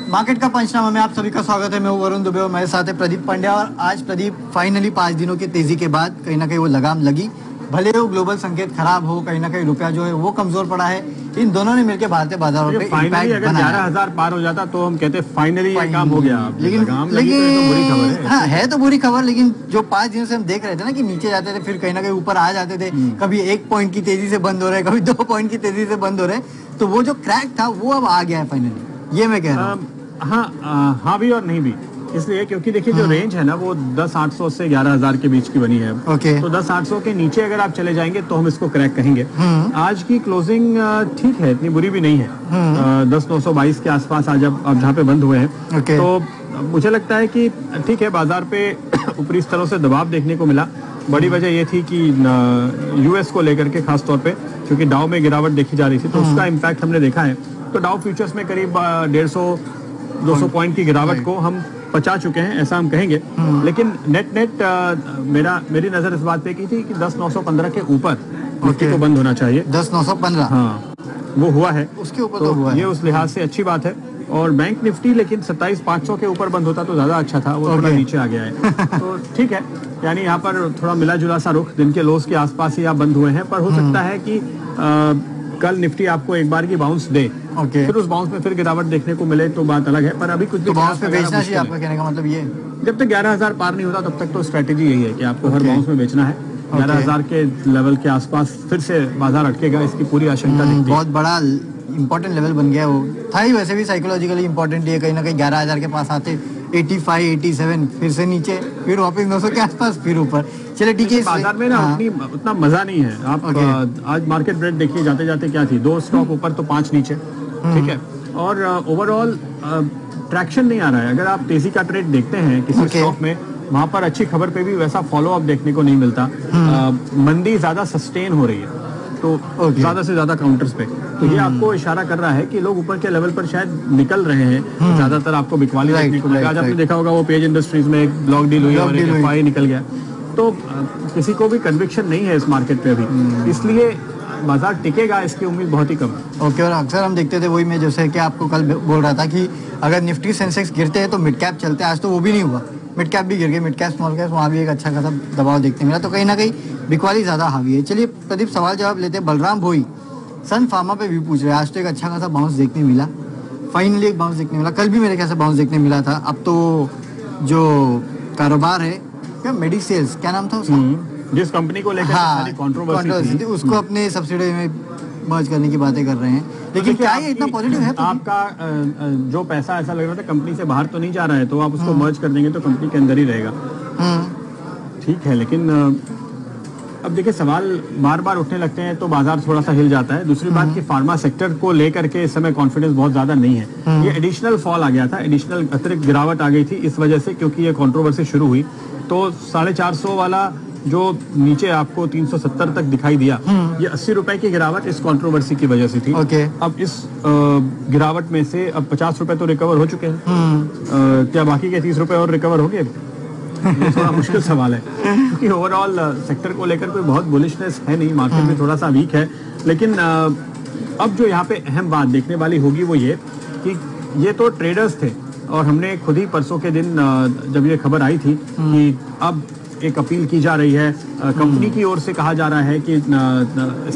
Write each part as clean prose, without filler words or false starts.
Market का पंचनामा में आप सभी का स्वागत है। मैं हूं वरुण दुबे और मेरे साथ है प्रदीप पांड्या। और आज प्रदीप फाइनली 5 दिनों की तेजी के बाद कहीं ना कहीं वो लगाम लगी। भले वो ग्लोबल संकेत खराब हो, कहीं ना कहीं रुपया जो है वो कमजोर पड़ा है। इन दोनों ने मिलकर भारतीय बाजारों पे इम्पैक्ट अगर 11,000 पार हो जाता तो हम कहते फाइनली ये काम हो गया। लेकिन तो बुरी खबर है। हाँ, है तो बुरी खबर, लेकिन जो 5 दिनों से हम देख रहे थे ना कि नीचे जाते थे फिर कहीं ना कहीं ऊपर आ जाते थे, कभी 1 पॉइंट की तेजी से बंद हो रहे, कभी 2 पॉइंट की तेजी से बंद हो रहे, तो वो जो क्रैक था वो अब आ गया है फाइनली, ये मैं कह रहा हूँ। हाँ भी और नहीं भी, इसलिए क्योंकि देखिए जो रेंज है ना वो 10,800 से 11,000 के बीच की बनी है। तो 10,800 के नीचे अगर आप चले जाएंगे तो हम इसको क्रैक कहेंगे। आज की क्लोजिंग ठीक है, इतनी बुरी भी नहीं है। 10,922 के आसपास आज अब जहाँ पे बंद हुए हैं। तो मुझे लगता है कि ठीक है, बाजार पे ऊपरी स्तरों से दबाव देखने को मिला। बड़ी वजह ये थी कि यूएस को लेकर के खास तौर पे क्योंकि डाउ में गिरावट देखी जा रही थी, तो उसका इम्पैक्ट हमने देखा है। तो डाउ फ्यूचर्स में करीब 150-200 पॉइंट की गिरावट को हम पचा चुके हैं, ऐसा हम कहेंगे। लेकिन नेट मेरी नजर इस बात पे की थी कि 10,915 के ऊपर निफ्टी को बंद होना चाहिए। 10,915 हाँ, वो हुआ है, उसके ऊपर तो हुआ है। ये उस लिहाज से अच्छी बात है। और बैंक निफ्टी लेकिन 27,500 के ऊपर बंद होता तो ज्यादा अच्छा था, वो थोड़ा नीचे आ गया है। तो ठीक है, यानी यहाँ पर थोड़ा मिला जुला सा रुख, दिन के लोस के आसपास ही आप बंद हुए हैं। पर हो सकता है कि कल निफ्टी आपको एक बार की बाउंस दे, फिर उस बाउंस में फिर गिरावट देखने को मिले तो बात अलग है। पर अभी कुछ तो बाउंस पे बेचना चाहिए, आपका कहने का मतलब ये? जब तक 11,000 पार नहीं होता तब तक तो स्ट्रेटेजी यही है कि आपको हर बाउंस में बेचना है। 11,000 के लेवल के आसपास फिर से बाजार अटकेगा, इसकी पूरी आशंका दिखती है। बहुत बड़ा इंपॉर्टेंट लेवल बन गया, वो था ही वैसे भी साइकोलॉजिकली इंपॉर्टेंट है। कहीं ना कहीं 11,000 के पास आते 85, 87, फिर से नीचे, फिर वापस 900 के आसपास, फिर ऊपर। चले ठीक है, बाजार में ना उतना मजा नहीं है। आप आज मार्केट ब्रेड देखिए, जाते जाते क्या थी, 2 स्टॉक ऊपर तो 5 नीचे, ठीक है। और ओवरऑल ट्रैक्शन नहीं आ रहा है। अगर आप तेजी का ट्रेड देखते हैं किसी स्टॉक में, वहां पर अच्छी खबर पे भी वैसा फॉलो अप देखने को नहीं मिलता। मंदी ज्यादा सस्टेन हो रही है, तो ज्यादा से ज्यादा काउंटर्स पे, तो ये आपको इशारा कर रहा है कि लोग ऊपर के लेवल पर शायद निकल रहे हैं। ज्यादातर आपको बिकवाली देखने को मिलेगा। आज आपने देखा होगा वो पेज इंडस्ट्रीज में एक ब्लॉक डील हुई और एक एफआई निकल गया। तो किसी को भी कन्विक्शन नहीं है इस मार्केट पे अभी, इसलिए बाजार टिकेगा इसकी उम्मीद बहुत ही कम है। और अक्सर हम देखते थे, वही मैं जैसे कि आपको कल बोल रहा था कि अगर निफ्टी सेंसेक्स गिरते हैं तो मिड कैप चलते हैं। आज तो वो भी नहीं हुआ, मिड कैप भी गिर गए, मिड कैप स्मॉल कैप वहाँ भी एक अच्छा खासा दबाव देखने मिला। तो कहीं ना कहीं बिकवाली ज्यादा हावी है। चलिए प्रदीप, सवाल जवाब लेते हैं। बलराम भोई सन फार्मा पे भी पूछ रहे हैं। आज तो एक अच्छा खासा बाउंस देखने मिला, फाइनली एक बाउंस देखने मिला। कल भी मेरे ख्याल से बाउंस देखने मिला था। अब तो जो कारोबार है क्या, मेडिसेल्स क्या नाम था उसका, जिस कंपनी को लेकर कंट्रोवर्सी थी, उसको अपने सब्सिडी में मर्ज करने की बातें कर रहे हैं। लेकिन क्या ये इतना पॉजिटिव है? आपका जो पैसा ऐसा लग रहा था कंपनी से बाहर तो नहीं जा रहा है, तो आप उसको मर्ज कर देंगे तो कंपनी के अंदर ही रहेगा। ठीक है, लेकिन अब देखिए सवाल बार बार उठने लगते हैं तो बाजार थोड़ा सा हिल जाता है। दूसरी बात कि फार्मा सेक्टर को लेकर के इस समय कॉन्फिडेंस बहुत ज्यादा नहीं है। ये एडिशनल फॉल आ गया था, एडिशनल अतिरिक्त गिरावट आ गई थी इस वजह से, क्योंकि ये कंट्रोवर्सी शुरू हुई। तो 450 वाला जो नीचे आपको 370 तक दिखाई दिया, ये 80 रुपए की गिरावट इस कंट्रोवर्सी की वजह से थी। अब इस गिरावट में से अब 50 रुपए तो रिकवर हो चुके हैं। क्या बाकी के 30 रुपए और रिकवर हो गए? ये थोड़ा मुश्किल सवाल है, क्योंकि ओवरऑल सेक्टर को लेकर कोई बहुत बुलिशनेस है नहीं, मार्केट में थोड़ा सा वीक है। लेकिन अब जो यहाँ पे अहम बात देखने वाली होगी वो ये कि ये तो ट्रेडर्स थे, और हमने खुद ही परसों के दिन जब ये खबर आई थी कि अब एक अपील की जा रही है, कंपनी की ओर से कहा जा रहा है कि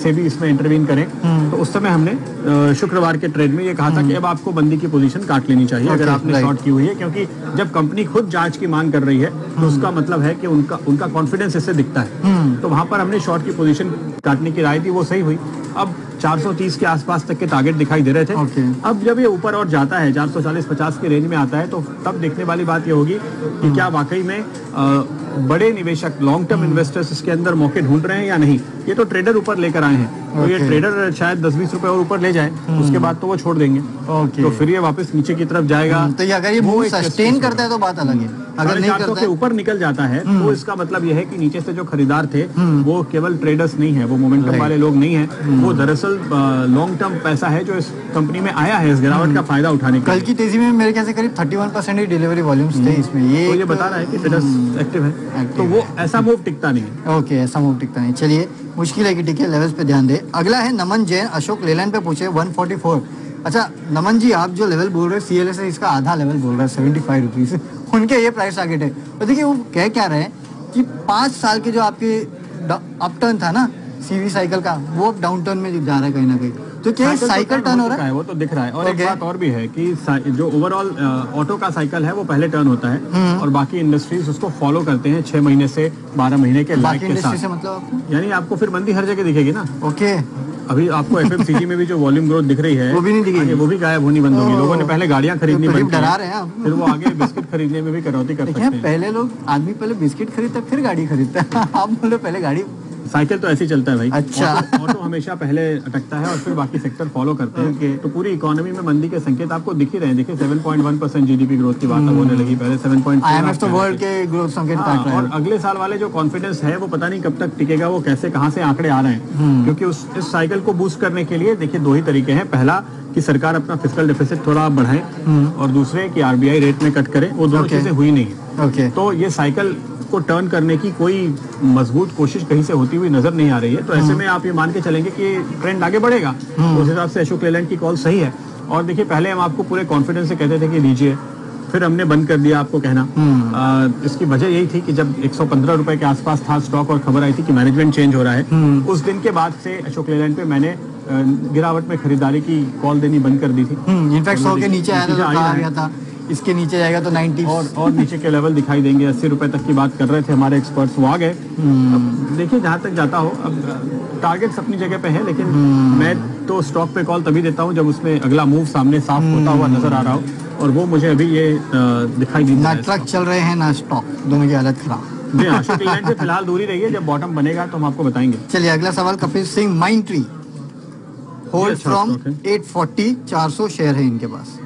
सेबी इसमें इंटरवीन करें, तो उस समय हमने शुक्रवार के ट्रेड में ये कहा था कि अब आपको बंदी की पोजीशन काट लेनी चाहिए अगर आपने शॉर्ट की हुई है, क्योंकि जब कंपनी खुद जांच की मांग कर रही है तो उसका मतलब है कि उनका कॉन्फिडेंस इससे दिखता है। तो वहां पर हमने शॉर्ट की पोजीशन काटने की राय दी, वो सही हुई। अब 430 के आसपास तक के टारगेट दिखाई दे रहे थे। अब जब ये ऊपर और जाता है 440-50 के रेंज में आता है, तो तब देखने वाली बात ये होगी कि क्या वाकई में बड़े निवेशक, लॉन्ग टर्म इन्वेस्टर्स इसके अंदर मौके ढूंढ रहे हैं या नहीं। ये तो ट्रेडर ऊपर लेकर आए हैं, तो ये ट्रेडर शायद 10-20 रुपए और ऊपर ले जाए, उसके बाद तो वो छोड़ देंगे। तो फिर ये वापस नीचे की तरफ जाएगा। तो ये अगर ये मूव सस्टेन करता है तो बात अलग है, अगर नहीं करता के ऊपर निकल जाता है तो इसका मतलब यह है कि नीचे से जो खरीदार थे वो केवल ट्रेडर्स नहीं है, वो मोमेंटम वाले लोग नहीं है, वो दरअसल लॉन्ग टर्म पैसा है जो इस कंपनी में आया है इस गिरावट का फायदा उठाने के। कल की तेजी में मेरे ख्याल से करीब 31% ही डिलीवरी वॉल्यूम्स थे इसमें। ये बता रहा है कि ट्रेडर्स एक्टिव है, तो वो ऐसा मूव टिकता नहीं है। ओके, ऐसा मूव टिकता नहीं। चलिए, मुश्किल है कि टिके, लेवल्स पे ध्यान दे। अगला है नमन जैन, अशोक लेलैंड पे पूछे 144 अच्छा नमन जी, आप जो लेवल बोल रहे हैं CLS है, इसका आधा लेवल बोल रहे हैं 75 रुपीज़, उनके ये प्राइस टारगेट है। और देखिए वो कह क्या रहे हैं कि 5 साल के जो आपके अपटर्न था ना CV साइकिल का, वो अब डाउन टर्न में जा रहा है कहीं ना कहीं, तो क्या साइकिल टर्न हो रहा है? वो तो दिख रहा है। और एक बात और भी है कि जो ओवरऑल ऑटो का साइकिल है वो पहले टर्न होता है और बाकी इंडस्ट्रीज उसको फॉलो करते हैं 6 महीने से 12 महीने के लैग के साथ। मतलब यानी आपको फिर मंदी हर जगह दिखेगी ना। ओके, अभी आपको FMCG में भी जो वॉल्यूम ग्रोथ दिख रही है वो भी नहीं दिखेगी, वो भी गायब होनी बंद होगी। लोगों ने पहले गाड़ियां खरीदनी बंद की, डरा रहे हैं फिर वो आगे बिस्किट खरीदने में भी कटौती कर सकते हैं। पहले लोग आदमी पहले बिस्किट खरीदता फिर गाड़ी खरीदता है, आप बोलो पहले गाड़ी। साइकिल तो ऐसे ही चलता है भाई। अच्छा। ऑटो हमेशा पहले अटकता है और फिर बाकी सेक्टर फॉलो करते हैं। तो पूरी इकोनॉमी में मंदी के संकेत आपको दिख ही रहे हैं। देखिए 7.1% GDP ग्रोथ की बात अब होने लगी, पहले 7.4। IMF तो वर्ल्ड के ग्रोथ संकेत काट रहा है। और अगले साल वाले जो कॉन्फिडेंस है वो पता नहीं कब तक टिकेगा, वो कैसे कहाँ से आंकड़े आ रहे हैं। क्योंकि इस साइकिल को बूस्ट करने के लिए देखिए 2 ही तरीके हैं। पहला कि सरकार अपना फिस्कल डेफिसिट थोड़ा बढ़ाए और दूसरे कि RBI रेट में कट करे। वो दोनों चीजें हुई नहीं। तो ये साइकिल को टर्न करने की कोई मजबूत कोशिश कहीं से होती हुई नजर नहीं आ रही है। तो ऐसे में आप ये मान के चलेंगे कि ट्रेंड आगे बढ़ेगा। तो उस हिसाब से अशोक लेलैंड की कॉल सही है। और देखिए पहले हम आपको पूरे कॉन्फिडेंस से कहते थे कि लीजिए, फिर हमने बंद कर दिया आपको कहना। इसकी वजह यही थी कि जब 115 रुपए के आसपास था स्टॉक और खबर आई थी कि मैनेजमेंट चेंज हो रहा है, उस दिन के बाद से अशोक लेलैंड पे मैंने गिरावट में खरीदारी की कॉल देनी बंद कर दी थी। इनफैक्ट 100 के नीचे आया था, इसके नीचे जाएगा तो 90 और नीचे के लेवल दिखाई देंगे। 80 रुपए तक की बात कर रहे थे हमारे एक्सपर्ट्स, वो आ गए। देखिए जहां तक जाता हो, अब टारगेट्स अपनी जगह पे है, लेकिन मैं तो स्टॉक पे कॉल तभी देता हूं जब उसमें अगला मूव सामने साफ होता हुआ नजर आ रहा हो, और वो मुझे अभी ये दिखाई नहीं दे रहा है। ना ट्रक चल रहे हैं ना स्टॉक, दोनों की हालत खराब। जी अशोक लेलैंड से फिलहाल दूरी रही है, जब बॉटम बनेगा तो हम आपको बताएंगे। चलिए अगला सवाल, Kapil Singh mind tree hold from 840, 400 share है इनके पास।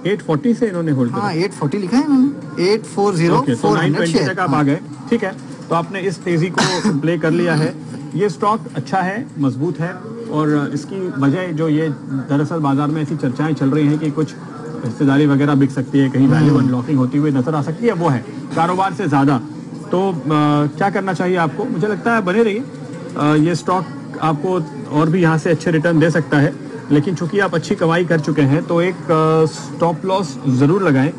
840 से इन्होंने होल्ड किया। 840 लिखा है इन्होंने, 840 तो 920 तक आप आ गए। ठीक है, तो आपने इस तेजी को प्ले कर लिया है। ये स्टॉक अच्छा है, मजबूत है, और इसकी वजह जो ये दरअसल बाजार में ऐसी चर्चाएं चल रही हैं कि कुछ हिस्सेदारी वगैरह बिक सकती है, कहीं वैल्यू अनलॉकिंग होती हुई नजर आ सकती है, वो है कारोबार से ज्यादा। तो क्या करना चाहिए आपको? मुझे लगता है बने रहिए। ये स्टॉक आपको और भी यहाँ से अच्छे रिटर्न दे सकता है, लेकिन चूंकि आप अच्छी कमाई कर चुके हैं तो एक स्टॉप लॉस जरूर लगाएं।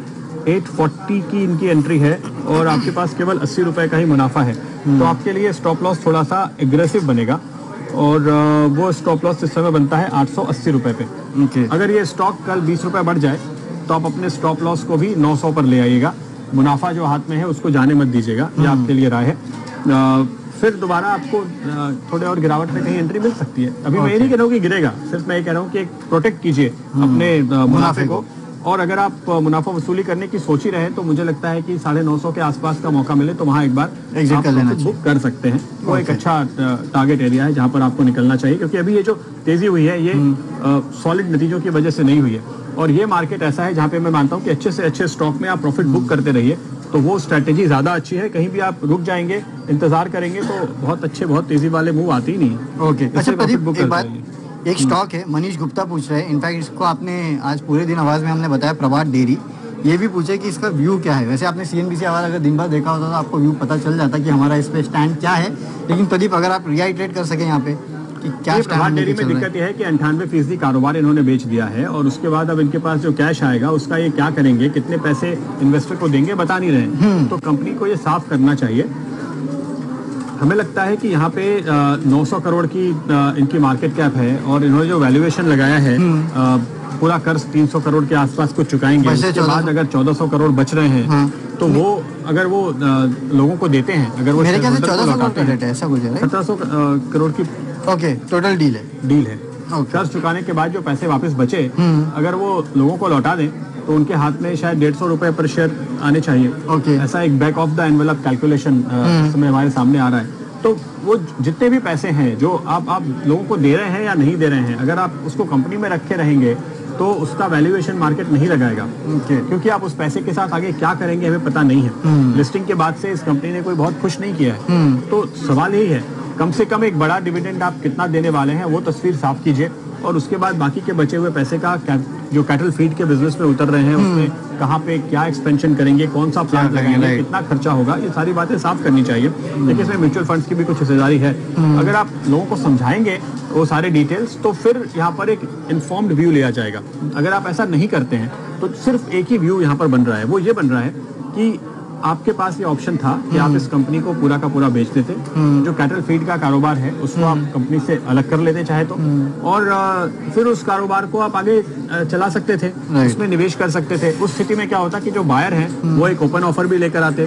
840 की इनकी एंट्री है और आपके पास केवल 80 रुपए का ही मुनाफा है, तो आपके लिए स्टॉप लॉस थोड़ा सा एग्रेसिव बनेगा, और वो स्टॉप लॉस इस समय बनता है 880 रुपए पे। अगर ये स्टॉक कल 20 रुपए बढ़ जाए तो आप अपने स्टॉप लॉस को भी 900 पर ले आइएगा। मुनाफा जो हाथ में है उसको जाने मत दीजिएगा, ये आपके लिए राय है। फिर दोबारा आपको थोड़े और गिरावट में कहीं एंट्री मिल सकती है। अभी मैं ये नहीं कह रहा हूँ कि गिरेगा, सिर्फ मैं ये कह रहा हूँ कि एक प्रोटेक्ट कीजिए अपने मुनाफे को। और अगर आप मुनाफा वसूली करने की सोच ही रहे तो मुझे लगता है कि 950 के आसपास का मौका मिले तो वहाँ एक बार एग्जिट कर लेना चाहिए, बुक कर सकते हैं। वो एक अच्छा टारगेट एरिया है जहाँ पर आपको निकलना चाहिए, क्योंकि अभी ये जो तेजी हुई है ये सॉलिड नतीजों की वजह से नहीं हुई है। और ये मार्केट ऐसा है जहाँ पे मैं मानता हूँ कि अच्छे से अच्छे स्टॉक में आप प्रॉफिट बुक करते रहिए, तो वो स्ट्रेटेजी ज्यादा अच्छी है। कहीं भी आप रुक जाएंगे, इंतजार करेंगे तो बहुत तेजी वाले मूव आते ही नहीं। ओके, अच्छा प्रदीप एक बात, एक स्टॉक है, मनीष गुप्ता पूछ रहे हैं, इनफैक्ट इसको आपने आज पूरे दिन आवाज में हमने बताया, प्रभात डेयरी। ये भी पूछे कि इसका व्यू क्या है। वैसे आपने CNBC आवाज अगर दिन भर देखा होता तो आपको व्यू पता चल जाता कि हमारा इस पे स्टैंड क्या है, लेकिन प्रदीप अगर आप रिआइट्रेट कर सके यहाँ पे कि क्या प्रभात डेयरी में दिक्कत यह है कि 98% कारोबार इन्होंने बेच दिया है, और उसके बाद अब इनके पास जो कैश आएगा उसका ये क्या करेंगे, कितने पैसे इन्वेस्टर को देंगे बता नहीं रहे। तो कंपनी को ये साफ करना चाहिए। हमें लगता है कि यहाँ पे 900 करोड़ की इनकी मार्केट कैप है, और इन्होंने जो वैल्यूएशन लगाया है पूरा कर्ज 300 करोड़ के आसपास कुछ चुकाएंगे। उसके बाद अगर 1400 करोड़ बच रहे हैं तो वो अगर वो लोगों को देते हैं, अगर वो 1400 करोड़ ऐसा कुछ है, 1700 करोड़ की टोटल डील है। कर्ज चुकाने के बाद जो पैसे वापस बचे अगर वो लोगों को लौटा दें तो उनके हाथ में शायद 150 रुपए पर शेयर आने चाहिए। ऐसा एक back of the envelope calculation समय हमारे सामने आ रहा है। तो वो जितने भी पैसे हैं जो आप लोगों को दे रहे हैं या नहीं दे रहे हैं, अगर आप उसको कंपनी में रखे रहेंगे तो उसका वैल्यूएशन मार्केट नहीं लगाएगा, क्योंकि आप उस पैसे के साथ आगे क्या करेंगे हमें पता नहीं है। लिस्टिंग के बाद से इस कंपनी ने कोई बहुत खुश नहीं किया है। तो सवाल यही है, कम से कम एक बड़ा डिविडेंड आप कितना देने वाले हैं वो तस्वीर साफ कीजिए, और उसके बाद बाकी के बचे हुए पैसे का जो कैटल फीड के बिजनेस में उतर रहे हैं उसमें कहाँ पे क्या एक्सपेंशन करेंगे, कौन सा प्लान लगाएंगे, कितना खर्चा होगा, ये सारी बातें साफ करनी चाहिए। लेकिन इसमें म्यूचुअल फंड्स की भी कुछ हिस्सेदारी है। अगर आप लोगों को समझाएंगे वो सारे डिटेल्स तो फिर यहाँ पर एक इन्फॉर्म्ड व्यू लिया जाएगा। अगर आप ऐसा नहीं करते हैं तो सिर्फ एक ही व्यू यहाँ पर बन रहा है, वो ये बन रहा है कि आपके पास ये ऑप्शन था कि आप इस कंपनी को पूरा का पूरा बेच देते, जो कैटल फीड का कारोबार है उसको आप कंपनी से अलग कर लेते चाहे तो, और फिर उस कारोबार को आप आगे चला सकते थे, उसमें निवेश कर सकते थे। उस स्थिति में क्या होता कि जो बायर हैं वो एक ओपन ऑफर भी लेकर आते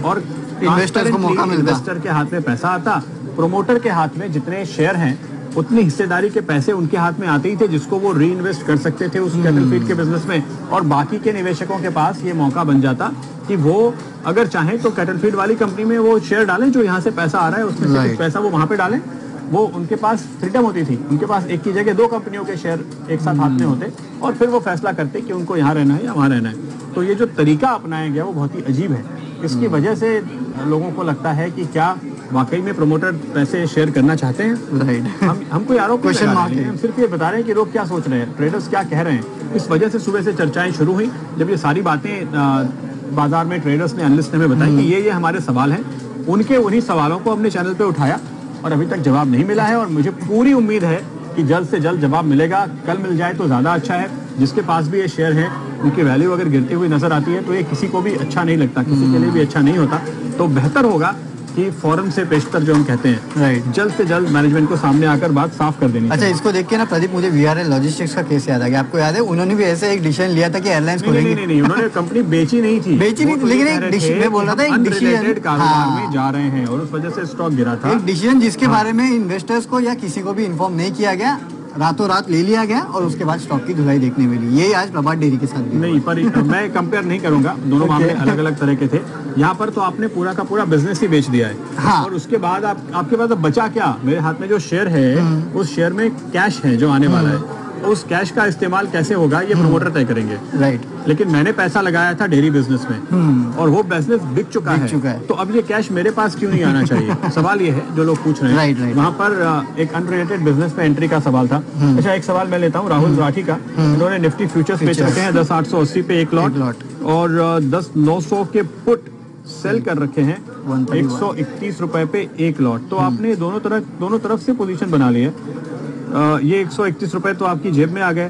और इन्वेस्टर को मौका मिलता, इन्वेस्टर के हाथ में पैसा आता, प्रोमोटर के हाथ में जितने शेयर हैं उतनी हिस्सेदारी के पैसे उनके हाथ में आते ही थे जिसको वो री इन्वेस्ट कर सकते थे उस कैटल फीड के बिजनेस में। और बाकी के निवेशकों के पास ये मौका बन जाता कि वो अगर चाहें तो कैटल फीड वाली कंपनी में वो शेयर डालें, जो यहाँ से पैसा आ रहा है उसमें से कुछ पैसा वो वहां पे डालें। वो उनके पास फ्रीडम होती थी, उनके पास एक की जगह 2 कंपनियों के शेयर एक साथ हाथ में होते और फिर वो फैसला करते कि उनको यहाँ रहना है या वहाँ रहना है। तो ये जो तरीका अपनाया गया वो बहुत ही अजीब है। इसकी वजह से लोगों को लगता है कि क्या वाकई में प्रमोटर पैसे शेयर करना चाहते हैं। राइट, हम कोई आरोप नहीं लगा रहे हैं, हम सिर्फ ये बता रहे हैं कि लोग क्या सोच रहे हैं, ट्रेडर्स क्या कह रहे हैं। इस वजह से सुबह से चर्चाएं शुरू हुई जब ये सारी बातें बाजार में ट्रेडर्स ने, एनालिस्ट ने हमें बताई कि ये हमारे सवाल हैं। उन्हीं सवालों को हमने चैनल पे उठाया और अभी तक जवाब नहीं मिला है और मुझे पूरी उम्मीद है कि जल्द से जल्द जवाब मिलेगा। कल मिल जाए तो ज़्यादा अच्छा है। जिसके पास भी ये शेयर है उनकी वैल्यू अगर गिरती हुई नजर आती है तो ये किसी को भी अच्छा नहीं लगता, किसी के लिए भी अच्छा नहीं होता। तो बेहतर होगा कि फौरन से पेशतर जो हम कहते हैं, जल्द से जल्द मैनेजमेंट को सामने आकर बात साफ कर देनी। अच्छा, इसको देख के ना प्रदीप मुझे वीआरएल लॉजिस्टिक्स का केस याद आ गया। आपको याद है उन्होंने भी ऐसे एक डिसीजन लिया था कि एयरलाइंस खोलेंगे। नहीं, उन्होंने कंपनी बेची नहीं थी, लेकिन एक डिसीजन मैं बोल रहा था, एक डिसीजन कारोबार में जा रहे हैं और उस वजह से स्टॉक गिरा था। एक डिसीजन जिसके बारे में इन्वेस्टर्स को या किसी को भी इन्फॉर्म नहीं किया गया, रातों रात ले लिया गया और उसके बाद स्टॉक की धुलाई देखने मिली। ये आज प्रभात डेयरी के साथ नहीं, पर मैं कंपेयर नहीं करूंगा, दोनों मामले अलग अलग तरह के थे। यहाँ पर तो आपने पूरा का पूरा बिजनेस ही बेच दिया है। हाँ। और उसके बाद आपके पास अब बचा क्या? मेरे हाथ में जो शेयर है उस शेयर में कैश है जो आने वाला है, उस कैश का इस्तेमाल कैसे होगा ये प्रमोटर तय करेंगे। राइट, लेकिन मैंने पैसा लगाया था डेयरी बिजनेस में और वो बिजनेस बिक चुका है। तो अब ये कैश मेरे पास क्यों नहीं आना चाहिए? सवाल ये है जो लोग पूछ रहे हैं। राइट। वहाँ पर एक अनरिलेटेड बिजनेस पे एंट्री का सवाल था। अच्छा, एक सवाल मैं लेता हूँ राहुल राठी का। इन्होंने निफ्टी फ्यूचर्स बेच रखे हैं 10,880 पे एक लॉट और 10,900 के पुट सेल कर रखे हैं 131 रुपए पे एक लॉट। तो आपने दोनों तरफ से पोजीशन बना ली है। ये 131 रुपए तो आपकी जेब में आ गए।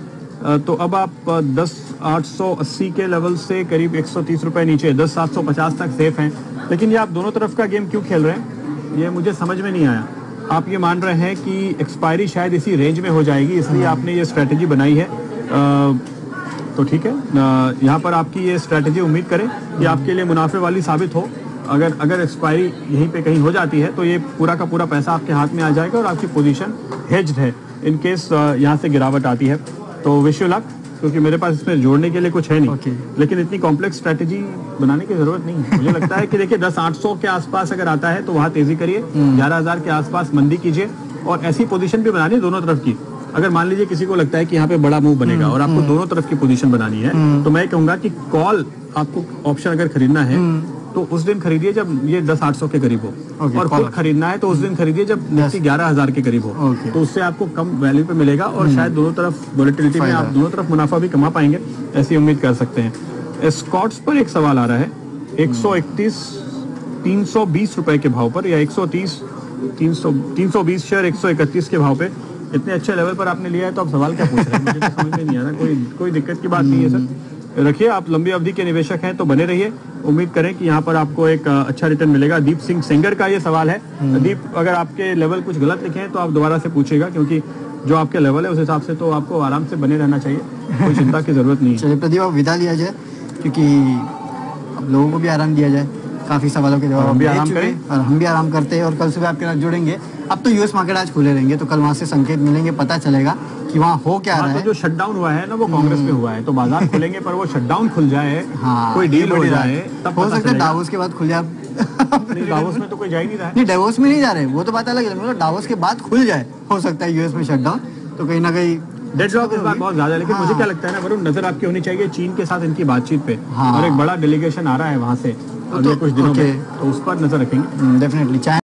तो अब आप 10,880 के लेवल से करीब 130 रुपए नीचे 10,750 तक सेफ हैं। लेकिन ये आप दोनों तरफ का गेम क्यों खेल रहे हैं ये मुझे समझ में नहीं आया। आप ये मान रहे हैं कि एक्सपायरी शायद इसी रेंज में हो जाएगी, इसलिए आपने ये स्ट्रेटेजी बनाई है। तो ठीक है, यहाँ पर आपकी ये स्ट्रेटेजी उम्मीद करें कि आपके लिए मुनाफे वाली साबित हो। अगर एक्सपायरी यहीं पे कहीं हो जाती है तो ये पूरा का पूरा पैसा आपके हाथ में आ जाएगा और आपकी पोजीशन हेज्ड है इन केस यहाँ से गिरावट आती है। तो विश यू लक, क्योंकि मेरे पास इसमें जोड़ने के लिए कुछ है नहीं। लेकिन इतनी कॉम्प्लेक्स स्ट्रेटेजी बनाने की जरूरत नहीं है। मुझे लगता है कि देखिए 10,800 के आसपास अगर आता है तो वहाँ तेजी करिए, 11,000 के आसपास मंदी कीजिए और ऐसी पोजीशन भी बनानी है दोनों तरफ की। अगर मान लीजिए किसी को लगता है कि यहाँ पे बड़ा मूव बनेगा और आपको दोनों तरफ की पोजीशन बनानी है तो मैं कहूंगा कि कॉल आपको ऑप्शन अगर खरीदना है तो उस दिन खरीदिए जब ये 10,800 के करीब हो और पुट खरीदना है तो उस दिन खरीदिए जब निफ्टी 11,000 के करीब हो। तो उससे आपको कम वैल्यू पे मिलेगा और शायद दोनों तरफ वोलेटिलिटी में आप दोनों तरफ मुनाफा भी कमा पाएंगे, ऐसी उम्मीद कर सकते हैं। स्कॉट्स पर एक सवाल आ रहा है 320 रुपए के भाव पर, या 320 शेयर 131 के भाव पे। इतने अच्छे लेवल पर आपने लिया है तो आप सवाल क्या पूछ रहे हैं? मुझे तो समझ में नहीं आ रहा। कोई दिक्कत की बात नहीं है सर, रखिए। आप लंबी अवधि के निवेशक हैं तो बने रहिए। उम्मीद करें कि यहाँ पर आपको एक अच्छा रिटर्न मिलेगा। दीप सिंह सेंगर का ये सवाल है। दीप, अगर आपके लेवल कुछ गलत लिखे हैं तो आप दोबारा से पूछिएगा, क्योंकि जो आपके लेवल है उस हिसाब से तो आपको आराम से बने रहना चाहिए, कोई चिंता की जरूरत नहीं है। चलिए प्रदीप, अब विदा लिया जाए क्योंकि अब लोगों को भी आराम दिया जाए। काफी सवालों के जवाब हम भी आराम करें और हम भी आराम करते हैं और कल सुबह आपके साथ जुड़ेंगे। अब तो यूएस मार्केट आज खुले रहेंगे तो कल वहाँ से संकेत मिलेंगे, पता चलेगा कि वहाँ हो क्या रहा है। तो जो शटडाउन हुआ है ना वो कांग्रेस में हुआ है, तो बाजार खुलेंगे पर वो शटडाउन खुल जाए, कोई डील हो जाए तब हो सकता है डावोस के बाद खुल जाए। डावोस में तो कोई जा ही नहीं रहा है। नहीं, डावोस में नहीं जा रहे, वो तो बात अलग है, मतलब डावोस के बाद खुल जाए, हो सकता है यूएस में शटडाउन। तो कहीं ना कहीं डेडलॉक इस बार बहुत ज्यादा है। लेकिन मुझे क्या लगता है ना वरुण, नजर आपकी होनी चाहिए चीन के साथ इनकी बातचीत पे। और एक बड़ा डेलीगेशन आ रहा है वहां से अगले कुछ दिनों में, तो उस पर नजर रखेंगे डेफिनेटली।